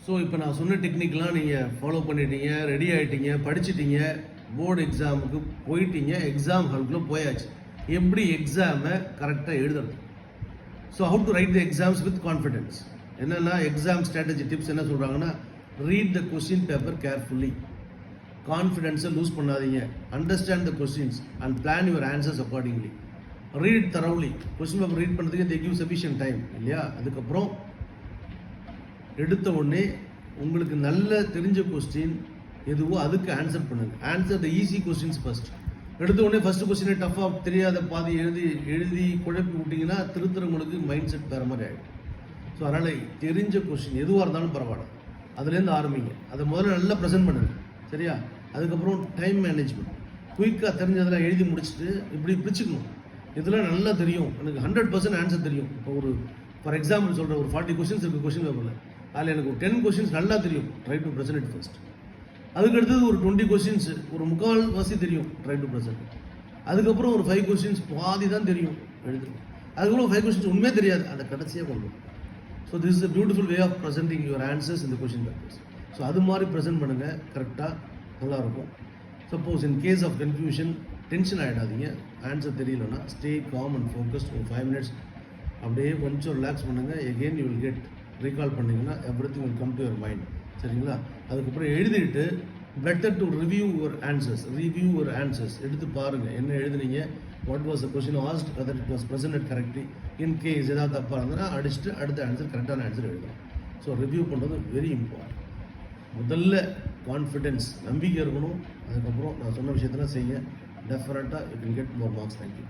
So இப்போ நான் சொன்ன டெக்னிக்லாம் நீங்கள் ஃபாலோ பண்ணிட்டீங்க, ரெடி ஆகிட்டீங்க, படிச்சிட்டீங்க, போர்டு எக்ஸாமுக்கு போயிட்டீங்க, எக்ஸாம் ஹாலுக்குள்ளே போயாச்சு. எப்படி எக்ஸாமை கரெக்டாக எழுதுறது? So how to write the exams with confidence. என்னென்னா எக்ஸாம் ஸ்ட்ராட்டஜி டிப்ஸ் என்ன சொல்கிறாங்கன்னா, read the question paper carefully. கான்ஃபிடென்ஸை லூஸ் பண்ணாதீங்க. Understand the questions and plan your answers accordingly. Read thoroughly. Question paper read பண்ணுறதுக்கு தே கிவ் சஃபிஷியன்ட் டைம் இல்லையா? அதுக்கப்புறம் எடுத்த உடனே உங்களுக்கு நல்ல தெரிஞ்ச கொஸ்டின் எதுவோ அதுக்கு ஆன்சர் பண்ணுங்க. Answer the easy questions first. எடுத்த உடனே ஃபர்ஸ்ட் கொஸ்டினை டஃப்பாக தெரியாத பாதி எழுதி குழப்பி விட்டிங்கன்னா திருத்துறவங்களுக்கு மைண்ட் செட் வேறு மாதிரி ஆகிடும். ஸோ அதனால் தெரிஞ்ச கொஸ்டின் எதுவாக இருந்தாலும் பரவாயில்ல, அதுலேருந்து ஆரம்பிங்க. அதை முதல்ல நல்லா ப்ரெசென்ட் பண்ணுங்க, சரியா? அதுக்கப்புறம் டைம் மேனேஜ்மெண்ட். குயிக்காக தெரிஞ்சதெல்லாம் எழுதி முடிச்சுட்டு இப்படி பிரிச்சுக்கணும். இதெல்லாம் நல்லா தெரியும், எனக்கு 100% ஆன்சர் தெரியும். இப்போ ஒரு ஃபார் எக்ஸாம்பிள் சொல்கிறேன், ஒரு 40 கொஸ்டின்ஸ் இருக்குது கொஸ்டின் பேப்பரில். அதில் எனக்கு ஒரு 10 கொஸ்டின்ஸ் நல்லா தெரியும், try to present it first. அதுக்கடுத்தது ஒரு 20 கொஸ்டின்ஸ் ஒரு 3/4 தெரியும், ட்ரை டு ப்ரெசென்ட். அதுக்கப்புறம் ஒரு 5 கொஸ்டின்ஸ் பாதி தான் தெரியும், எழுதுங்க. அதுக்கப்புறம் 5 கொஸ்டின்ஸ் உண்மையே தெரியாது, அதை கடைசியாக கொண்டு வரும். So this is a beautiful way of presenting your answers இந்த கொஸ்டின் பேப்பர்ஸ். ஸோ அது மாதிரி ப்ரெசென்ட் பண்ணுங்கள், கரெக்டாக நல்லாயிருக்கும். Suppose in case of confusion tension ஆகிடாதீங்க. ஆன்சர் தெரியலன்னா ஸ்டே காம் அண்ட் ஃபோக்கஸ்ட். ஒரு 5 minutes அப்படியே கொஞ்சம் ரிலாக்ஸ் பண்ணுங்கள். Again you will get recall பண்ணிங்கன்னா everything will come to your mind, சரிங்களா? அதுக்கப்புறம் எழுதிட்டு better to review your answers. எடுத்து பாருங்கள் என்ன எழுதுனீங்க, what was the question asked, whether it was presented correctly. In case ஏதாவது தப்பாக இருந்ததுன்னா அடிச்சுட்டு அடுத்த ஆன்சர் கரெக்டான ஆன்சர் எழுதணும். ஸோ ரிவ்யூ பண்ணுறது வெரி இம்பார்ட்டன்ட். முதல்ல கான்ஃபிடென்ஸ், நம்பிக்கை இருக்கணும். அதுக்கப்புறம் நான் சொன்ன விஷயத்தெல்லாம் செய்ய. டெஃபினட்டாக you can get more marks. Thank you.